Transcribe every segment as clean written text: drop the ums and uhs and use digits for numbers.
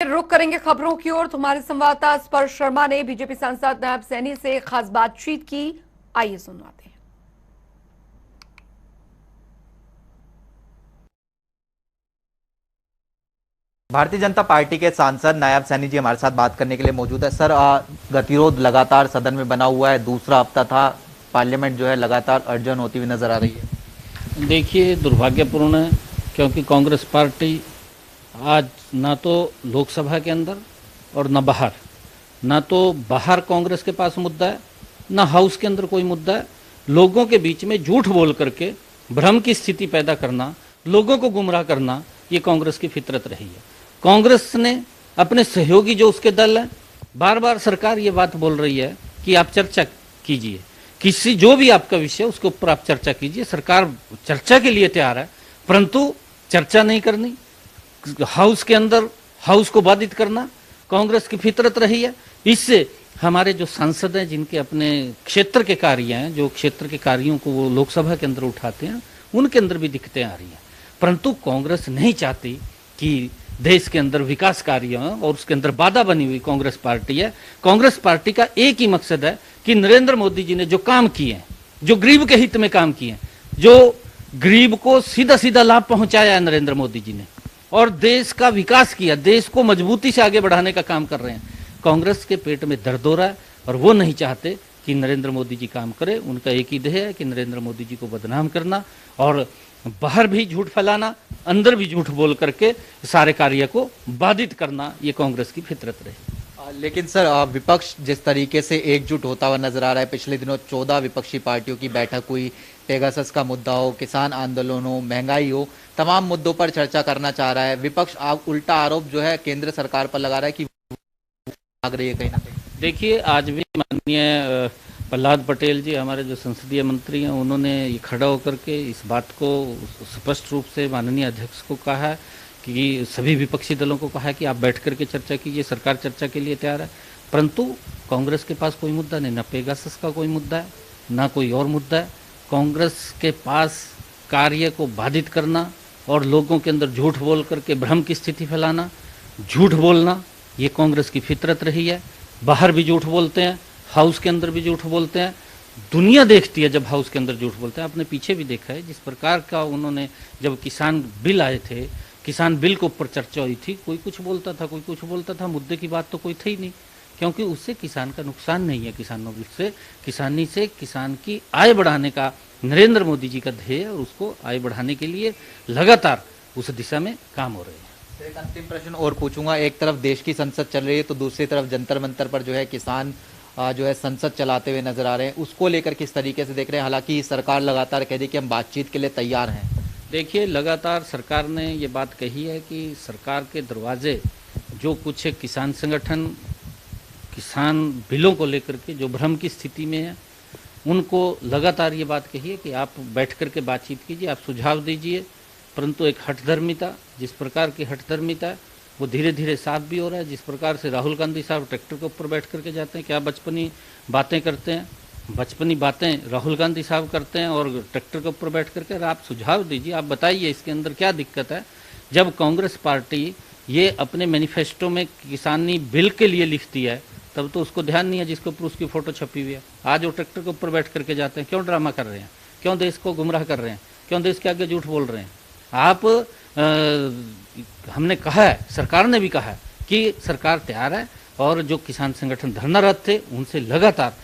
रुक करेंगे खबरों की ओर। तुम्हारे संवाददाता स्पर्श शर्मा ने बीजेपी सांसद नायब सैनी से खास बातचीत की। आइए सुनवाते हैं। भारतीय जनता पार्टी के सांसद नायब सैनी जी हमारे साथ बात करने के लिए मौजूद है। सर, गतिरोध लगातार सदन में बना हुआ है, दूसरा हफ्ता था, पार्लियामेंट जो है लगातार अड़चन होती हुई नजर आ रही है। देखिए, दुर्भाग्यपूर्ण है क्योंकि कांग्रेस पार्टी आज ना तो लोकसभा के अंदर और न बाहर, ना तो बाहर कांग्रेस के पास मुद्दा है, ना हाउस के अंदर कोई मुद्दा है। लोगों के बीच में झूठ बोल करके भ्रम की स्थिति पैदा करना, लोगों को गुमराह करना, ये कांग्रेस की फितरत रही है। कांग्रेस ने अपने सहयोगी जो उसके दल हैं, बार बार सरकार ये बात बोल रही है कि आप चर्चा कीजिए, किसी जो भी आपका विषय उसके ऊपर आप चर्चा कीजिए। सरकार चर्चा के लिए तैयार है, परंतु चर्चा नहीं करनी, हाउस के अंदर हाउस को बाधित करना कांग्रेस की फितरत रही है। इससे हमारे जो सांसद हैं, जिनके अपने क्षेत्र के कार्य हैं, जो क्षेत्र के कार्यों को वो लोकसभा के अंदर उठाते हैं, उनके अंदर भी दिक्कतें आ रही हैं। परंतु कांग्रेस नहीं चाहती कि देश के अंदर विकास कार्य और उसके अंदर बाधा बनी हुई कांग्रेस पार्टी है। कांग्रेस पार्टी का एक ही मकसद है कि नरेंद्र मोदी जी ने जो काम किए हैं, जो गरीब के हित में काम किए हैं, जो गरीब को सीधा सीधा लाभ पहुंचाया है नरेंद्र मोदी जी ने, और देश का विकास किया, देश को मजबूती से आगे बढ़ाने का काम कर रहे हैं। कांग्रेस के पेट में दर्द हो रहा है और वो नहीं चाहते कि नरेंद्र मोदी जी काम करे। उनका एक ही ध्येय है कि नरेंद्र मोदी जी को बदनाम करना और बाहर भी झूठ फैलाना, अंदर भी झूठ बोल करके सारे कार्य को बाधित करना, ये कांग्रेस की फितरत रही। लेकिन सर, विपक्ष जिस तरीके से एकजुट होता हुआ नजर आ रहा है, पिछले दिनों 14 विपक्षी पार्टियों की बैठक हुई, पेगासस का मुद्दा हो, किसान आंदोलन हो, महंगाई हो, तमाम मुद्दों पर चर्चा करना चाह रहा है। विपक्ष उल्टा आरोप जो है केंद्र सरकार पर लगा रहा है कि भाग रही है कहीं ना कहीं। देखिए, आज भी माननीय प्रहलाद पटेल जी, हमारे जो संसदीय मंत्री हैं, उन्होंने ये खड़ा होकर के इस बात को स्पष्ट रूप से माननीय अध्यक्ष को कहा है कि सभी विपक्षी दलों को कहा है कि आप बैठ करके चर्चा कीजिए, सरकार चर्चा के लिए तैयार है। परंतु कांग्रेस के पास कोई मुद्दा नहीं, ना पेगासस का कोई मुद्दा है, ना कोई और मुद्दा है। कांग्रेस के पास कार्य को बाधित करना और लोगों के अंदर झूठ बोल करके भ्रम की स्थिति फैलाना, झूठ बोलना, ये कांग्रेस की फितरत रही है। बाहर भी झूठ बोलते हैं, हाउस के अंदर भी झूठ बोलते हैं। दुनिया देखती है जब हाउस के अंदर झूठ बोलते हैं। आपने पीछे भी देखा है, जिस प्रकार का उन्होंने, जब किसान बिल आए थे, किसान बिल के ऊपर चर्चा हुई थी, कोई कुछ बोलता था, कोई कुछ बोलता था, मुद्दे की बात तो कोई थी ही नहीं, क्योंकि उससे किसान का नुकसान नहीं है। किसानों से, किसानी से किसान की आय बढ़ाने का नरेंद्र मोदी जी का ध्येय है और उसको आय बढ़ाने के लिए लगातार उस दिशा में काम हो रहे हैं। एक अंतिम प्रश्न और पूछूंगा। एक तरफ देश की संसद चल रही है तो दूसरी तरफ जंतर मंतर पर जो है किसान जो है संसद चलाते हुए नजर आ रहे हैं, उसको लेकर किस तरीके से देख रहे हैं? हालांकि सरकार लगातार कह रही कि हम बातचीत के लिए तैयार हैं। देखिए, लगातार सरकार ने ये बात कही है कि सरकार के दरवाजे जो कुछ किसान संगठन किसान बिलों को लेकर के जो भ्रम की स्थिति में है, उनको लगातार ये बात कही है कि आप बैठ कर के बातचीत कीजिए, आप सुझाव दीजिए। परंतु एक हठधर्मिता, जिस प्रकार की हठधर्मिता है, वो धीरे धीरे साफ भी हो रहा है। जिस प्रकार से राहुल गांधी साहब ट्रैक्टर के ऊपर बैठ करके जाते हैं, क्या बचपनी बातें करते हैं, बचपनी बातें राहुल गांधी साहब करते हैं और ट्रैक्टर के ऊपर बैठ करके आप सुझाव दीजिए, आप बताइए इसके अंदर क्या दिक्कत है। जब कांग्रेस पार्टी ये अपने मैनिफेस्टो में किसानी बिल के लिए लिखती है, तब तो उसको ध्यान नहीं है जिसके ऊपर उसकी फोटो छपी हुई है। आज वो ट्रैक्टर के ऊपर बैठ करके जाते हैं, क्यों ड्रामा कर रहे हैं, क्यों देश को गुमराह कर रहे हैं, क्यों देश के आगे झूठ बोल रहे हैं? आप हमने कहा है, सरकार ने भी कहा है कि सरकार तैयार है, और जो किसान संगठन धरनारत थे उनसे लगातार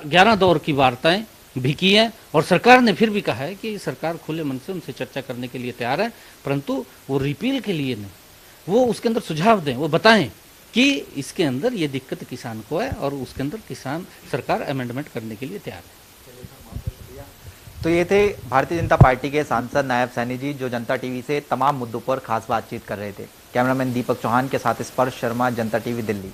11 दौर की वार्ताएं भी की हैं, और सरकार ने फिर भी कहा है कि सरकार खुले मन से उनसे चर्चा करने के लिए तैयार है। परंतु वो रिपील के लिए नहीं, वो उसके अंदर सुझाव दें, वो बताएं कि इसके अंदर ये दिक्कत किसान को है और उसके अंदर किसान सरकार अमेंडमेंट करने के लिए तैयार है। तो ये थे भारतीय जनता पार्टी के सांसद नायब सैनी जी, जो जनता टीवी से तमाम मुद्दों पर खास बातचीत कर रहे थे। कैमरामैन दीपक चौहान के साथ स्पर्श शर्मा, जनता टीवी, दिल्ली।